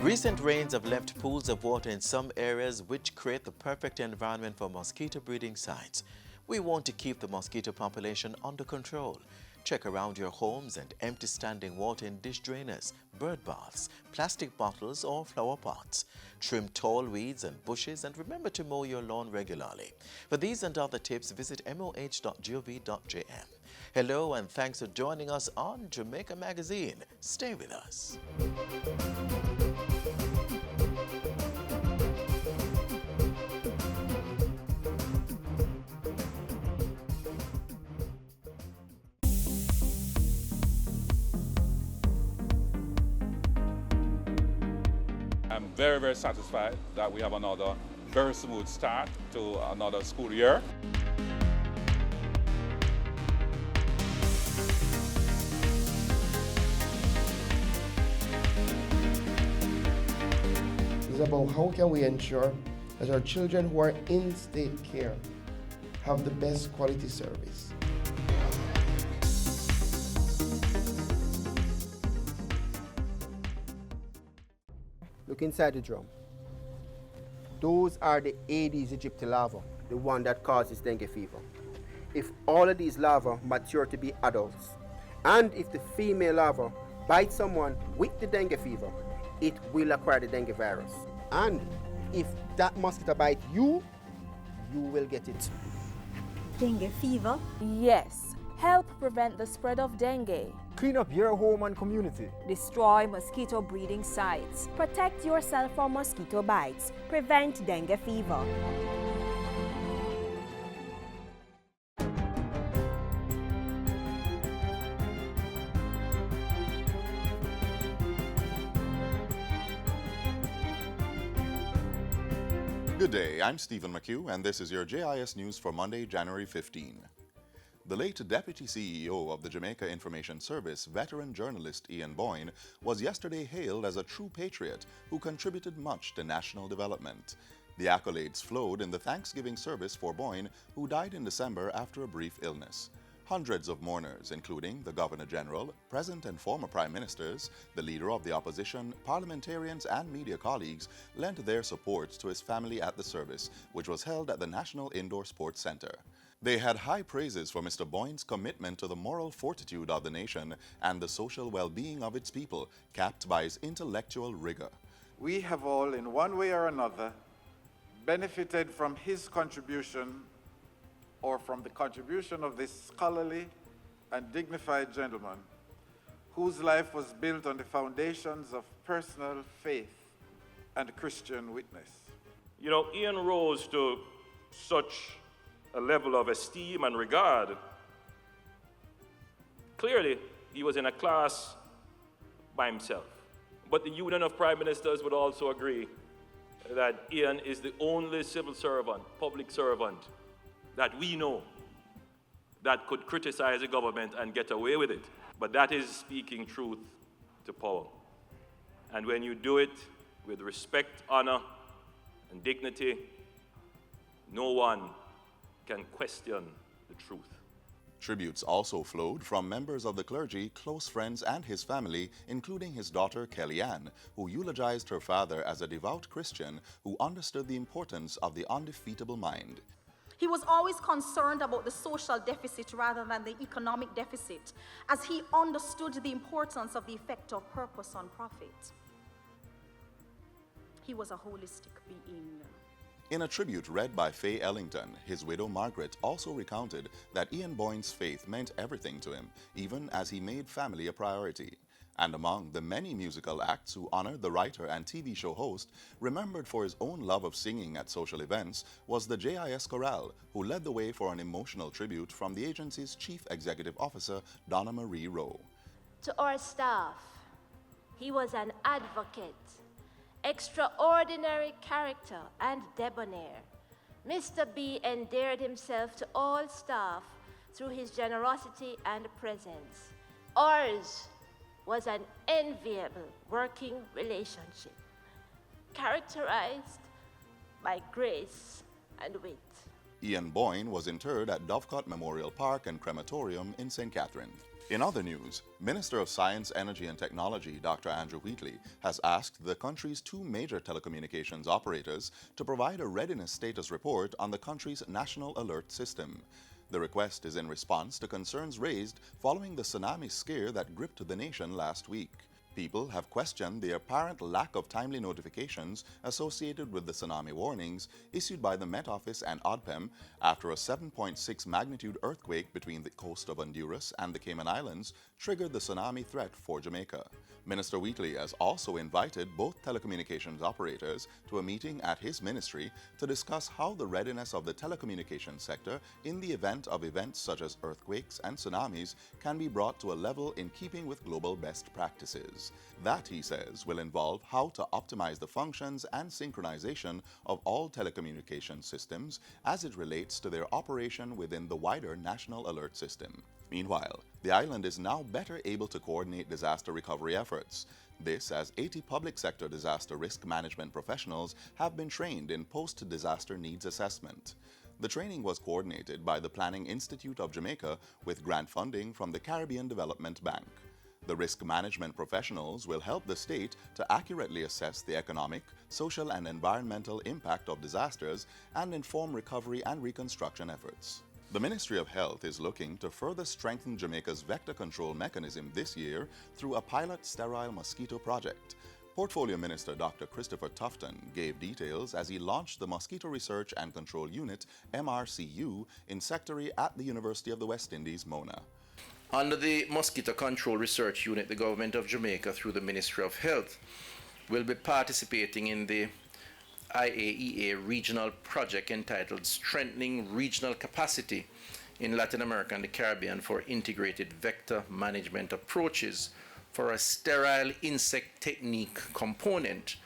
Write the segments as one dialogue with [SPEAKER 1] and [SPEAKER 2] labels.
[SPEAKER 1] Recent rains have left pools of water in some areas which create the perfect environment for mosquito breeding sites. We want to keep the mosquito population under control. Check around your homes and empty standing water in dish drainers, bird baths, plastic bottles or flower pots. Trim tall weeds and bushes and remember to mow your lawn regularly. For these and other tips, visit moh.gov.jm. Hello and thanks for joining us on Jamaica Magazine. Stay with us.
[SPEAKER 2] I'm very, very satisfied that we have another very smooth start to another school year.
[SPEAKER 3] It's about how can we ensure that our children who are in state care have the best quality service.
[SPEAKER 4] Look inside the drum. Those are the Aedes aegypti larvae, the one that causes dengue fever. If all of these larvae mature to be adults, and if the female larva bites someone with the dengue fever, it will acquire the dengue virus. And if that mosquito bites you, you will get it.
[SPEAKER 5] Dengue fever?
[SPEAKER 6] Yes. Help prevent the spread of dengue.
[SPEAKER 7] Clean up your home and community.
[SPEAKER 6] Destroy mosquito breeding sites.
[SPEAKER 5] Protect yourself from mosquito bites. Prevent dengue fever.
[SPEAKER 8] Good day, I'm Stephen McHugh, and this is your JIS News for Monday, January 15. The late Deputy CEO of the Jamaica Information Service, veteran journalist Ian Boyne, was yesterday hailed as a true patriot who contributed much to national development. The accolades flowed in the Thanksgiving service for Boyne, who died in December after a brief illness. Hundreds of mourners, including the Governor-General, present and former Prime Ministers, the Leader of the Opposition, parliamentarians and media colleagues, lent their support to his family at the service, which was held at the National Indoor Sports Centre. They had high praises for Mr. Boyne's commitment to the moral fortitude of the nation and the social well-being of its people, capped by his intellectual rigor.
[SPEAKER 9] We have all, in one way or another, benefited from his contribution or from the contribution of this scholarly and dignified gentleman whose life was built on the foundations of personal faith and Christian witness.
[SPEAKER 10] You know, Ian rose to such a level of esteem and regard. Clearly, he was in a class by himself. But the Union of Prime Ministers would also agree that Ian is the only civil servant, public servant, that we know that could criticize the government and get away with it. But that is speaking truth to power. And when you do it with respect, honor, and dignity, no one can question the truth.
[SPEAKER 8] Tributes also flowed from members of the clergy, close friends, and his family, including his daughter Kellyanne, who eulogized her father as a devout Christian who understood the importance of the undefeatable mind.
[SPEAKER 11] He was always concerned about the social deficit rather than the economic deficit, as he understood the importance of the effect of purpose on profit. He was a holistic being.
[SPEAKER 8] In a tribute read by Faye Ellington, his widow Margaret also recounted that Ian Boyne's faith meant everything to him, even as he made family a priority. And among the many musical acts who honored the writer and TV show host, remembered for his own love of singing at social events, was the JIS Chorale, who led the way for an emotional tribute from the agency's Chief Executive Officer, Donna Marie Rowe.
[SPEAKER 12] To our staff, he was an advocate, extraordinary character and debonair. Mr. B endeared himself to all staff through his generosity and presence. Ours was an enviable working relationship, characterized by grace and wit.
[SPEAKER 8] Ian Boyne was interred at Dovecot Memorial Park and Crematorium in St. Catherine. In other news, Minister of Science, Energy and Technology Dr. Andrew Wheatley has asked the country's two major telecommunications operators to provide a readiness status report on the country's national alert system. The request is in response to concerns raised following the tsunami scare that gripped the nation last week. People have questioned the apparent lack of timely notifications associated with the tsunami warnings issued by the Met Office and OPM after a 7.6 magnitude earthquake between the coast of Honduras and the Cayman Islands triggered the tsunami threat for Jamaica. Minister Wheatley has also invited both telecommunications operators to a meeting at his ministry to discuss how the readiness of the telecommunications sector in the event of events such as earthquakes and tsunamis can be brought to a level in keeping with global best practices. That, he says, will involve how to optimize the functions and synchronization of all telecommunication systems as it relates to their operation within the wider national alert system. Meanwhile, the island is now better able to coordinate disaster recovery efforts. This as 80 public sector disaster risk management professionals have been trained in post-disaster needs assessment. The training was coordinated by the Planning Institute of Jamaica with grant funding from the Caribbean Development Bank. The risk management professionals will help the state to accurately assess the economic, social and environmental impact of disasters and inform recovery and reconstruction efforts. The Ministry of Health is looking to further strengthen Jamaica's vector control mechanism this year through a pilot sterile mosquito project. Portfolio Minister Dr. Christopher Tufton gave details as he launched the Mosquito Research and Control Unit, MRCU, in Secretary at the University of the West Indies, Mona.
[SPEAKER 13] Under the Mosquito Control Research Unit, the Government of Jamaica, through the Ministry of Health, will be participating in the IAEA regional project entitled Strengthening Regional Capacity in Latin America and the Caribbean for Integrated Vector Management Approaches for a sterile insect technique component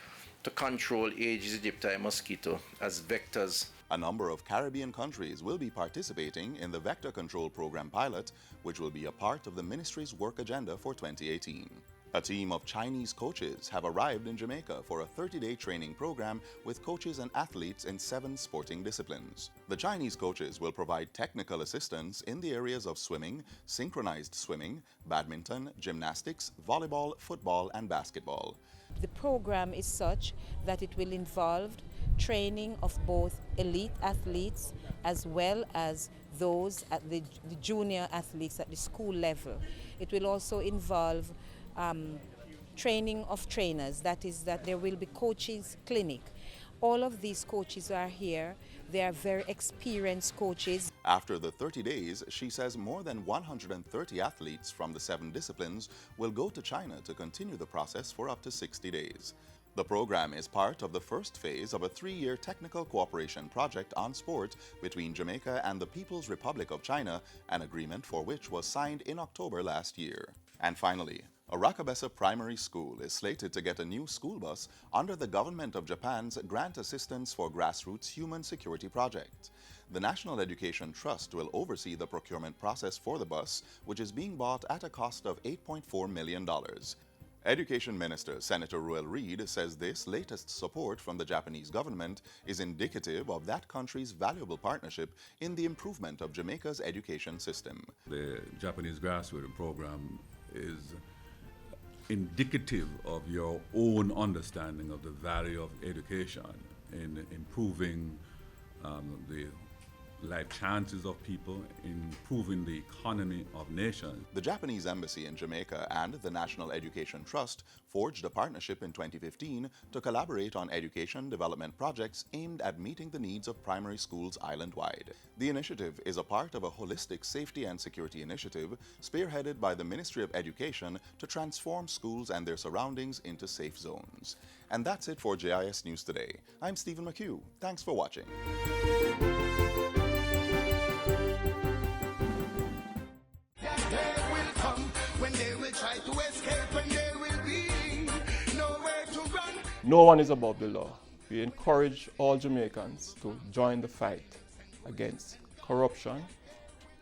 [SPEAKER 13] to control Aedes aegypti mosquito as vectors.
[SPEAKER 8] A number of Caribbean countries will be participating in the Vector Control Program pilot, which will be a part of the ministry's work agenda for 2018. A team of Chinese coaches have arrived in Jamaica for a 30-day training program with coaches and athletes in 7 sporting disciplines. The Chinese coaches will provide technical assistance in the areas of swimming, synchronized swimming, badminton, gymnastics, volleyball, football, and basketball.
[SPEAKER 14] The program is such that it will involve training of both elite athletes as well as those at the junior athletes at the school level. It will also involve training of trainers, that is that there will be coaches clinic. All of these coaches are here. They are very experienced coaches.
[SPEAKER 8] After the 30 days, she says more than 130 athletes from the 7 disciplines will go to China to continue the process for up to 60 days. The program is part of the first phase of a 3-year technical cooperation project on sport between Jamaica and the People's Republic of China, an agreement for which was signed in October last year. And finally, Oracabessa Primary School is slated to get a new school bus under the Government of Japan's Grant Assistance for Grassroots Human Security Project. The National Education Trust will oversee the procurement process for the bus, which is being bought at a cost of $8.4 million. Education Minister Senator Ruel Reid says this latest support from the Japanese government is indicative of that country's valuable partnership in the improvement of Jamaica's education system.
[SPEAKER 2] The Japanese grassroots program is indicative of your own understanding of the value of education in improving the life chances of people, improving the economy of nations.
[SPEAKER 8] The Japanese Embassy in Jamaica and the National Education Trust forged a partnership in 2015 to collaborate on education development projects aimed at meeting the needs of primary schools island-wide. The initiative is a part of a holistic safety and security initiative spearheaded by the Ministry of Education to transform schools and their surroundings into safe zones. And that's it for JIS News Today. I'm Stephen McHugh. Thanks for watching.
[SPEAKER 15] No one is above the law. We encourage all Jamaicans to join the fight against corruption,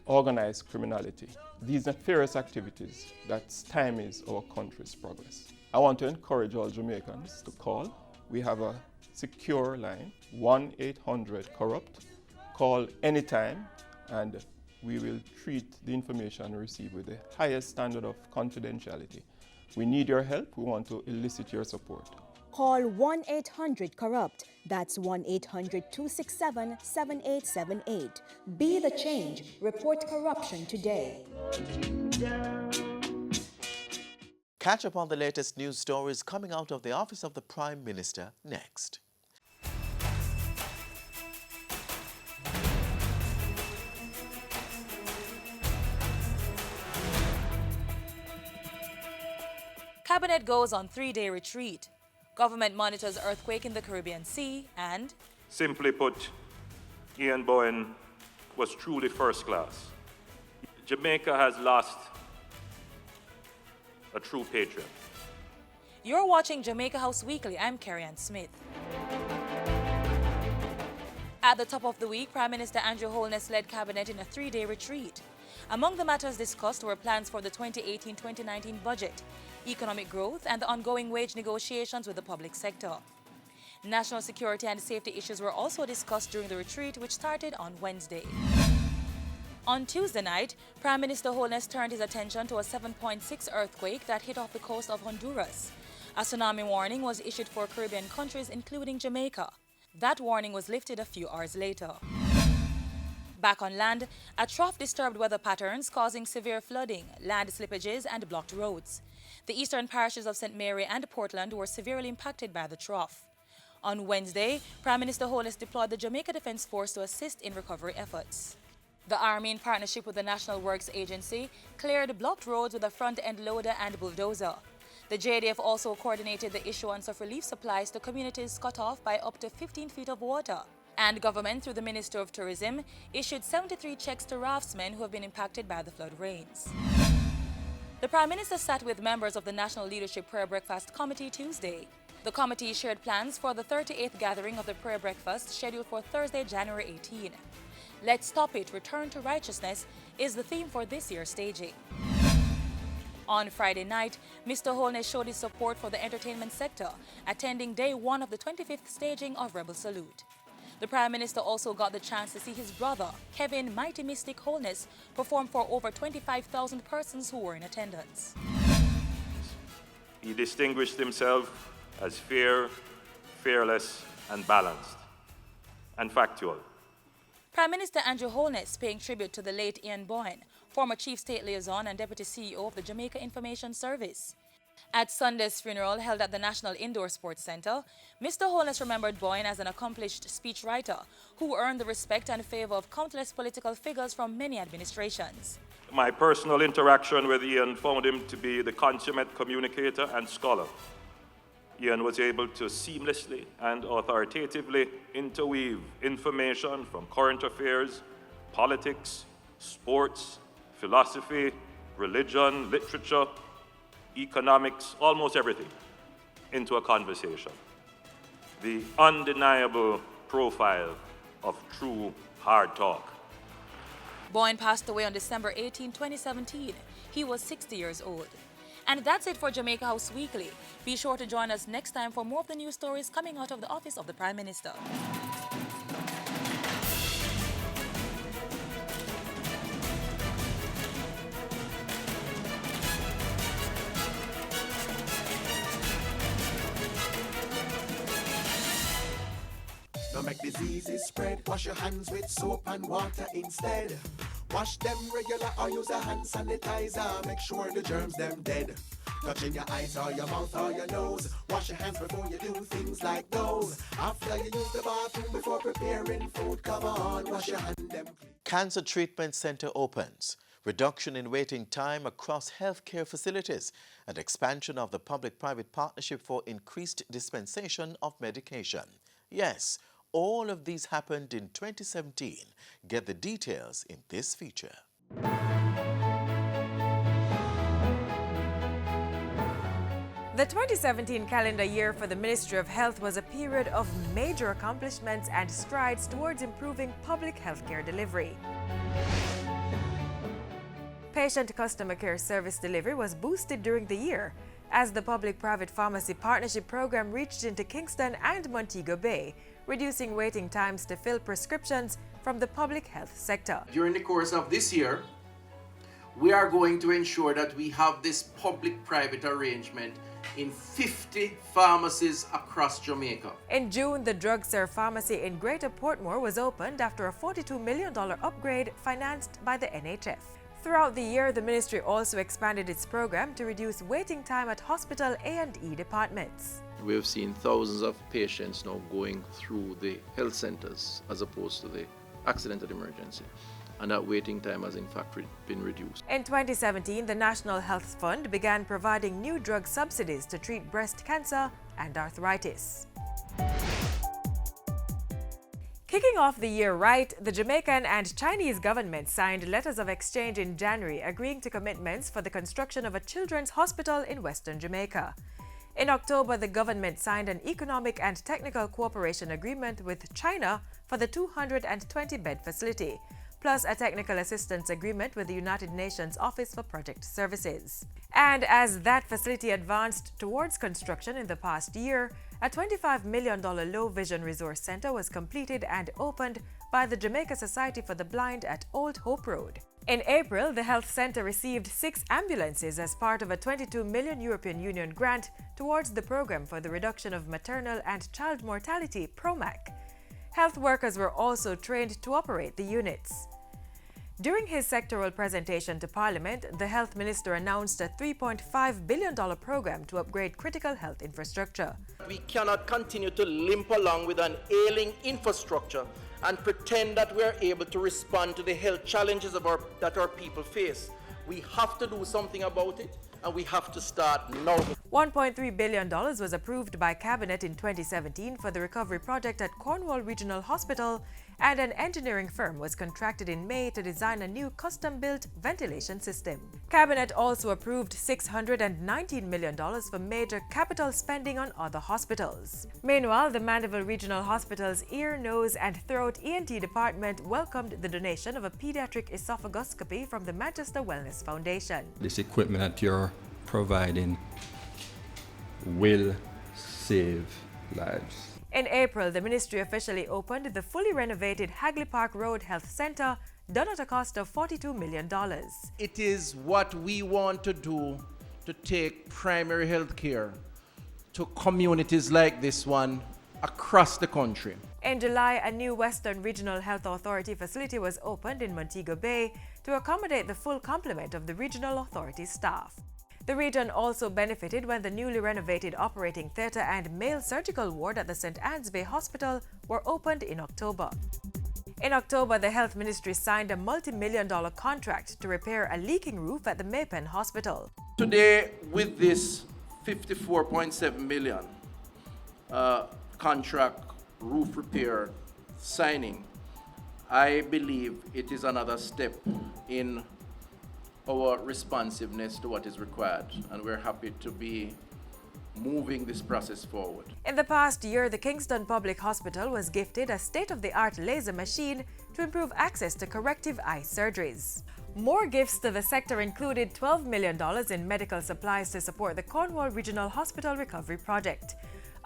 [SPEAKER 15] organized criminality, these nefarious activities that stymies our country's progress. I want to encourage all Jamaicans to call. We have a secure line, 1-800-CORRUPT, Call anytime and we will treat the information received with the highest standard of confidentiality. We need your help. We want to elicit your support.
[SPEAKER 5] Call 1-800-CORRUPT. That's 1-800-267-7878. Be the change. Report corruption today.
[SPEAKER 1] Catch up on the latest news stories coming out of the office of the Prime Minister next.
[SPEAKER 16] Cabinet goes on 3-day retreat. Government monitors earthquake in the Caribbean Sea and...
[SPEAKER 10] Simply put, Ian Boyne was truly first class. Jamaica has lost a true patriot.
[SPEAKER 16] You're watching Jamaica House Weekly. I'm Carrie-Ann Smith. At the top of the week, Prime Minister Andrew Holness led Cabinet in a 3-day retreat. Among the matters discussed were plans for the 2018-2019 budget, economic growth, and the ongoing wage negotiations with the public sector. National security and safety issues were also discussed during the retreat, which started on Wednesday. On Tuesday night, Prime Minister Holness turned his attention to a 7.6 earthquake that hit off the coast of Honduras. A tsunami warning was issued for Caribbean countries, including Jamaica. That warning was lifted a few hours later. Back on land, a trough disturbed weather patterns causing severe flooding, land slippages, and blocked roads. The eastern parishes of St. Mary and Portland were severely impacted by the trough. On Wednesday, Prime Minister Holness deployed the Jamaica Defence Force to assist in recovery efforts. The Army, in partnership with the National Works Agency, cleared blocked roads with a front-end loader and bulldozer. The JDF also coordinated the issuance of relief supplies to communities cut off by up to 15 feet of water. And government, through the Minister of Tourism, issued 73 checks to raftsmen who have been impacted by the flood rains. The Prime Minister sat with members of the National Leadership Prayer Breakfast Committee Tuesday. The committee shared plans for the 38th gathering of the Prayer Breakfast scheduled for Thursday, January 18. Let's Stop It, Return to Righteousness is the theme for this year's staging. On Friday night, Mr. Holness showed his support for the entertainment sector, attending day 1 of the 25th staging of Rebel Salute. The Prime Minister also got the chance to see his brother, Kevin Mighty Mystic Holness, perform for over 25,000 persons who were in attendance.
[SPEAKER 10] He distinguished himself as fair, fearless, and balanced, and factual.
[SPEAKER 16] Prime Minister Andrew Holness paying tribute to the late Ian Boyne, former Chief State Liaison and Deputy CEO of the Jamaica Information Service. At Sunday's funeral held at the National Indoor Sports Centre, Mr. Holness remembered Boyne as an accomplished speechwriter who earned the respect and favour of countless political figures from many administrations.
[SPEAKER 10] My personal interaction with Ian found him to be the consummate communicator and scholar. Ian was able to seamlessly and authoritatively interweave information from current affairs, politics, sports, philosophy, religion, literature, economics, almost everything, into a conversation. The undeniable profile of true hard talk.
[SPEAKER 16] Boyne passed away on December 18, 2017. He was 60 years old. And that's it for Jamaica House Weekly. Be sure to join us next time for more of the news stories coming out of the office of the Prime Minister.
[SPEAKER 17] Don't make diseases spread. Wash your hands with soap and water instead. Wash them regular or use a hand sanitizer. Make sure the germs them dead. Touching your eyes or your mouth or your nose. Wash your hands before you do things like those. After you use the bathroom before preparing food, come on, wash your hand them clean.
[SPEAKER 1] Cancer Treatment Centre opens. Reduction in waiting time across healthcare facilities and expansion of the public-private partnership for increased dispensation of medication. Yes, all of these happened in 2017. Get the details in this feature.
[SPEAKER 18] The 2017 calendar year for the Ministry of Health was a period of major accomplishments and strides towards improving public healthcare delivery. Patient customer care service delivery was boosted during the year as the public-private pharmacy partnership program reached into Kingston and Montego Bay, reducing waiting times to fill prescriptions from the public health sector.
[SPEAKER 13] During the course of this year, we are going to ensure that we have this public-private arrangement in 50 pharmacies across Jamaica.
[SPEAKER 18] In June, the Drugstore Pharmacy in Greater Portmore was opened after a $42 million upgrade financed by the NHF. Throughout the year, the ministry also expanded its program to reduce waiting time at hospital A&E departments.
[SPEAKER 13] We have seen thousands of patients now going through the health centers as opposed to the accidental emergency, and that waiting time has in fact been reduced.
[SPEAKER 18] In 2017, the National Health Fund began providing new drug subsidies to treat breast cancer and arthritis. Kicking off the year right, the Jamaican and Chinese governments signed letters of exchange in January agreeing to commitments for the construction of a children's hospital in Western Jamaica. In October, the government signed an economic and technical cooperation agreement with China for the 220-bed facility, plus a technical assistance agreement with the United Nations Office for Project Services. And as that facility advanced towards construction in the past year, a $25 million low-vision resource center was completed and opened by the Jamaica Society for the Blind at Old Hope Road. In April, the health center received 6 ambulances as part of a €22 million European Union grant towards the program for the reduction of maternal and child mortality, PROMAC. Health workers were also trained to operate the units. During his sectoral presentation to Parliament, the Health Minister announced a $3.5 billion program to upgrade critical health infrastructure.
[SPEAKER 13] We cannot continue to limp along with an ailing infrastructure and pretend that we are able to respond to the health challenges that our people face. We have to do something about it, and we have to start now.
[SPEAKER 18] $1.3 billion was approved by Cabinet in 2017 for the recovery project at Cornwall Regional Hospital, and an engineering firm was contracted in May to design a new custom-built ventilation system. Cabinet also approved $619 million for major capital spending on other hospitals. Meanwhile, the Mandeville Regional Hospital's Ear, Nose and Throat ENT department welcomed the donation of a pediatric esophagoscopy from the Manchester Wellness Foundation.
[SPEAKER 19] This equipment that you're providing will save lives.
[SPEAKER 18] In April, the ministry officially opened the fully renovated Hagley Park Road Health Centre, done at a cost of $42 million.
[SPEAKER 13] It is what we want to do to take primary health care to communities like this one across the country.
[SPEAKER 18] In July, a new Western Regional Health Authority facility was opened in Montego Bay to accommodate the full complement of the regional authority staff. The region also benefited when the newly renovated operating theatre and male surgical ward at the St. Anne's Bay Hospital were opened in October. In October, the Health Ministry signed a multi-million-dollar contract to repair a leaking roof at the Maypen Hospital.
[SPEAKER 13] Today, with this $54.7 million contract roof repair signing, I believe it is another step in our responsiveness to what is required, and we're happy to be moving this process forward.
[SPEAKER 18] In the past year, the Kingston Public Hospital was gifted a state-of-the-art laser machine to improve access to corrective eye surgeries. More gifts to the sector included $12 million in medical supplies to support the Cornwall Regional Hospital Recovery Project,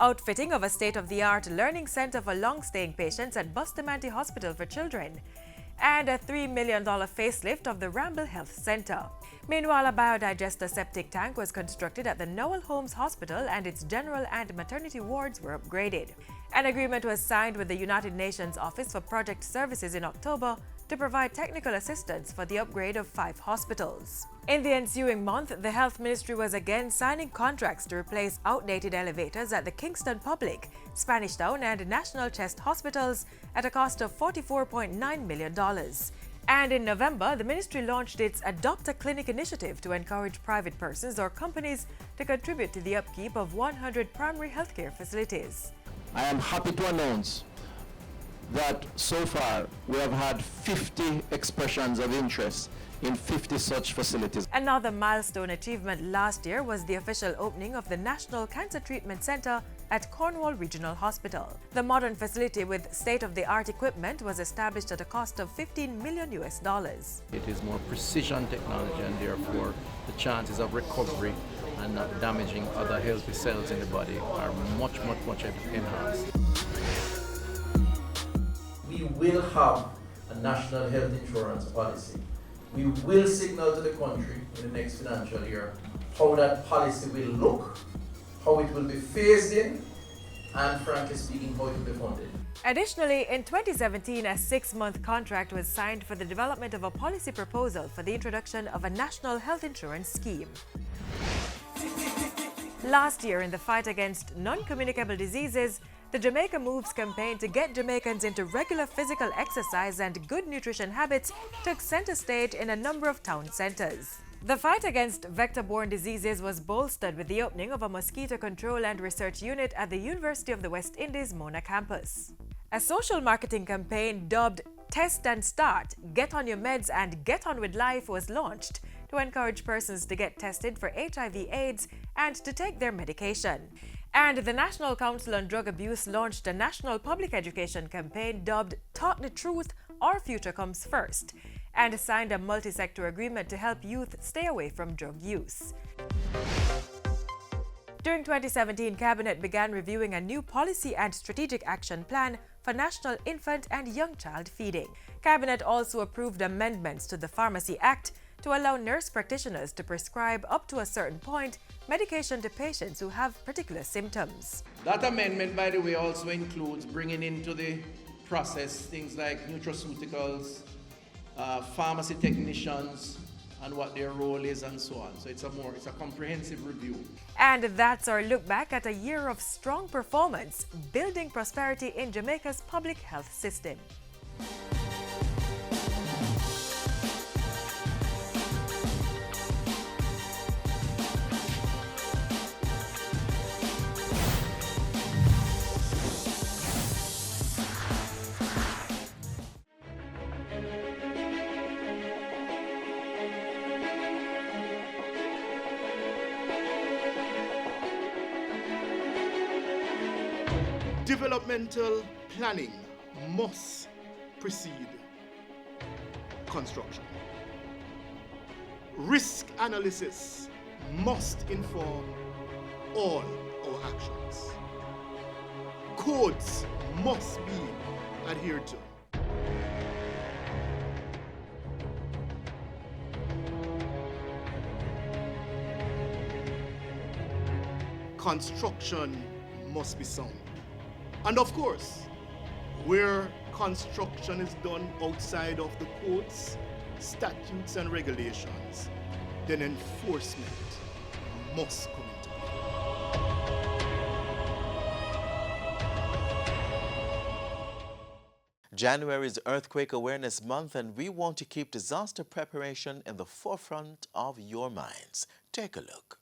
[SPEAKER 18] outfitting of a state-of-the-art learning centre for long-staying patients at Bustamante Hospital for Children, and a $3 million facelift of the Ramble Health Centre. Meanwhile, a biodigester septic tank was constructed at the Noel Holmes Hospital and its general and maternity wards were upgraded. An agreement was signed with the United Nations Office for Project Services in October to provide technical assistance for the upgrade of 5 hospitals. In the ensuing month, the Health Ministry was again signing contracts to replace outdated elevators at the Kingston Public, Spanish Town and National Chest hospitals at a cost of $44.9 million. And in November, the ministry launched its Adopt a Clinic initiative to encourage private persons or companies to contribute to the upkeep of 100 primary healthcare facilities.
[SPEAKER 20] I am happy to announce that so far we have had 50 expressions of interest in 50 such facilities.
[SPEAKER 18] Another milestone achievement last year was the official opening of the National Cancer Treatment Centre at Cornwall Regional Hospital. The modern facility with state-of-the-art equipment was established at a cost of $15 million.
[SPEAKER 20] It is more precision technology, and therefore the chances of recovery and not damaging other healthy cells in the body are much enhanced. We will have a national health insurance policy. We will signal to the country in the next financial year how that policy will look, how it will be phased in, and frankly speaking, how it will be funded.
[SPEAKER 18] Additionally, in 2017, a 6-month contract was signed for the development of a policy proposal for the introduction of a national health insurance scheme. Last year, in the fight against non-communicable diseases, the Jamaica Moves campaign to get Jamaicans into regular physical exercise and good nutrition habits took center stage in a number of town centers. The fight against vector-borne diseases was bolstered with the opening of a mosquito control and research unit at the University of the West Indies Mona campus. A social marketing campaign dubbed Test and Start, Get on Your Meds and Get On With Life was launched to encourage persons to get tested for HIV/AIDS and to take their medication. And the National Council on Drug Abuse launched a national public education campaign dubbed Talk the Truth, Our Future Comes First, and signed a multi-sector agreement to help youth stay away from drug use. During 2017, Cabinet began reviewing a new policy and strategic action plan for national infant and young child feeding. Cabinet also approved amendments to the Pharmacy Act to allow nurse practitioners to prescribe up to a certain point medication to patients who have particular symptoms.
[SPEAKER 20] That amendment, by the way, also includes bringing into the process things like nutraceuticals, pharmacy technicians, and what their role is and so on. So it's a comprehensive review.
[SPEAKER 18] And that's our look back at a year of strong performance, building prosperity in Jamaica's public health system.
[SPEAKER 21] Developmental planning must precede construction. Risk analysis must inform all our actions. Codes must be adhered to. Construction must be sound. And of course, where construction is done outside of the codes, statutes and regulations, then enforcement must come into play.
[SPEAKER 1] January is Earthquake Awareness Month, and we want to keep disaster preparation in the forefront of your minds. Take a look.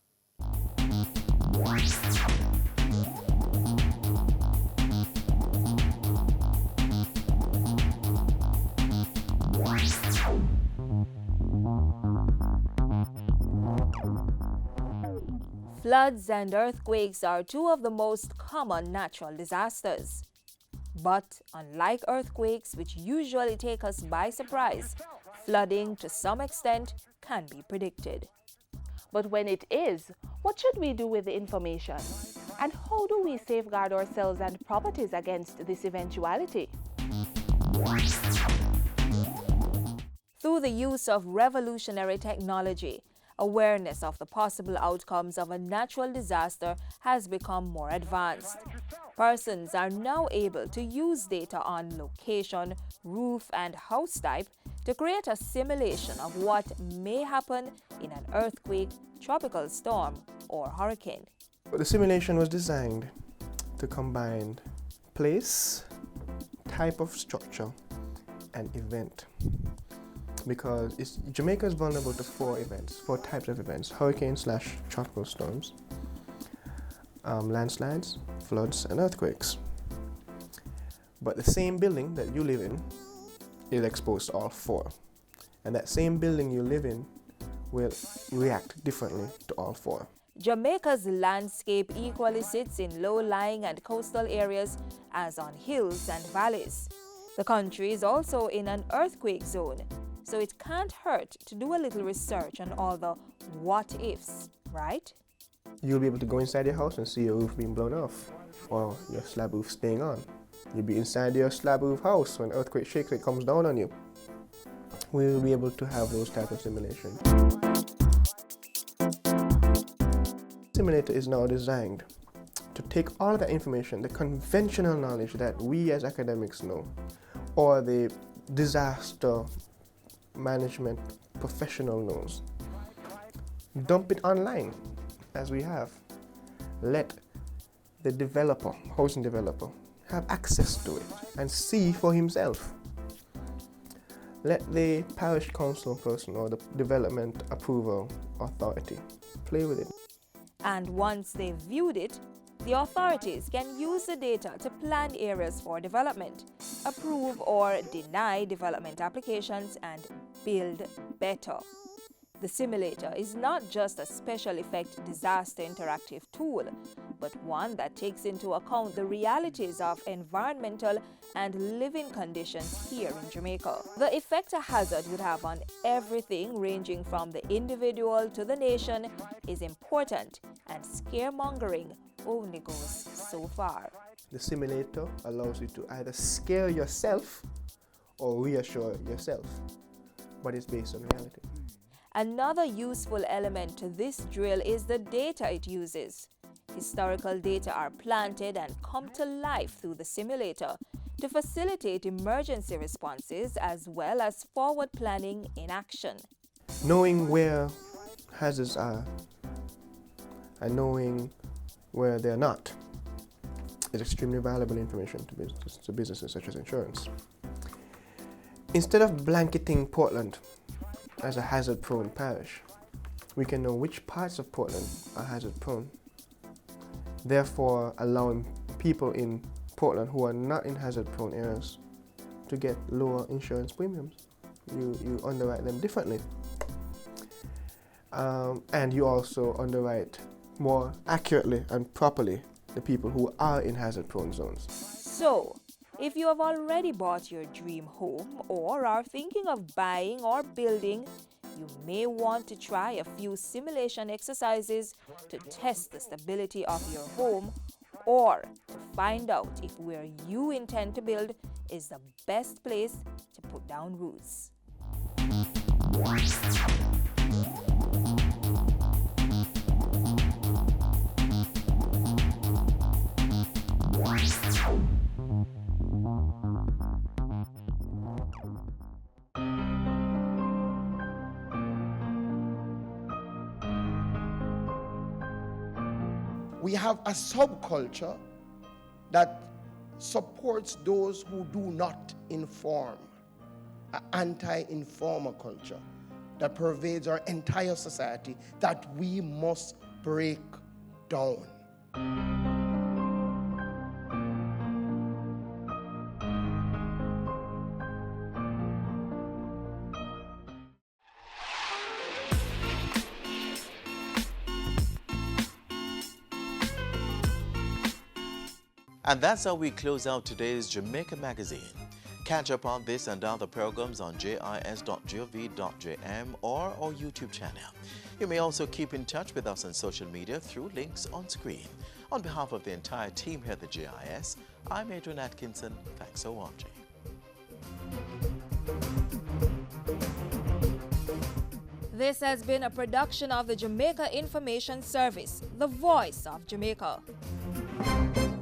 [SPEAKER 6] Floods and earthquakes are two of the most common natural disasters. But unlike earthquakes, which usually take us by surprise, flooding to some extent can be predicted.
[SPEAKER 22] But when it is, what should we do with the information? And how do we safeguard ourselves and properties against this eventuality?
[SPEAKER 6] Through the use of revolutionary technology, awareness of the possible outcomes of a natural disaster has become more advanced. Persons are now able to use data on location, roof, and house type to create a simulation of what may happen in an earthquake, tropical storm, or hurricane.
[SPEAKER 3] The simulation was designed to combine place, type of structure, and event. Because Jamaica is vulnerable to four types of events: hurricane/tropical storms, landslides, floods, and earthquakes. But the same building that you live in is exposed to all four. And that same building you live in will react differently to all four.
[SPEAKER 6] Jamaica's landscape equally sits in low-lying and coastal areas as on hills and valleys. The country is also in an earthquake zone, so it can't hurt to do a little research on all the what-ifs, right?
[SPEAKER 3] You'll be able to go inside your house and see your roof being blown off, or your slab roof staying on. You'll be inside your slab roof house when earthquake shakes it comes down on you. We'll be able to have those type of simulations. Simulator is now designed to take all of that information, the conventional knowledge that we as academics know, or the disaster management professional knows, dump it online as we have. Let the developer, housing developer, have access to it and see for himself. Let the parish council person or the development approval authority play with it.
[SPEAKER 6] And once they've viewed it, the authorities can use the data to plan areas for development, approve or deny development applications, and build better. The simulator is not just a special effect disaster interactive tool, but one that takes into account the realities of environmental and living conditions here in Jamaica. The effect a hazard would have on everything ranging from the individual to the nation is important, and scaremongering only goes so far.
[SPEAKER 3] The simulator allows you to either scare yourself or reassure yourself, but it's based on reality.
[SPEAKER 6] Another useful element to this drill is the data it uses. Historical data are planted and come to life through the simulator to facilitate emergency responses as well as forward planning in action.
[SPEAKER 3] Knowing where hazards are and knowing where they're not is extremely valuable information to businesses such as insurance. Instead of blanketing Portland as a hazard-prone parish, we can know which parts of Portland are hazard-prone, therefore allowing people in Portland who are not in hazard-prone areas to get lower insurance premiums. You underwrite them differently. And you also underwrite more accurately and properly the people who are in hazard-prone zones.
[SPEAKER 6] So, if you have already bought your dream home or are thinking of buying or building, you may want to try a few simulation exercises to test the stability of your home or to find out if where you intend to build is the best place to put down roots.
[SPEAKER 4] We have a subculture that supports those who do not inform, an anti-informer culture that pervades our entire society that we must break down.
[SPEAKER 1] And that's how we close out today's Jamaica Magazine. Catch up on this and other programs on jis.gov.jm or our YouTube channel. You may also keep in touch with us on social media through links on screen. On behalf of the entire team here at the JIS, I'm Adrian Atkinson. Thanks for watching.
[SPEAKER 6] This has been a production of the Jamaica Information Service, the voice of Jamaica.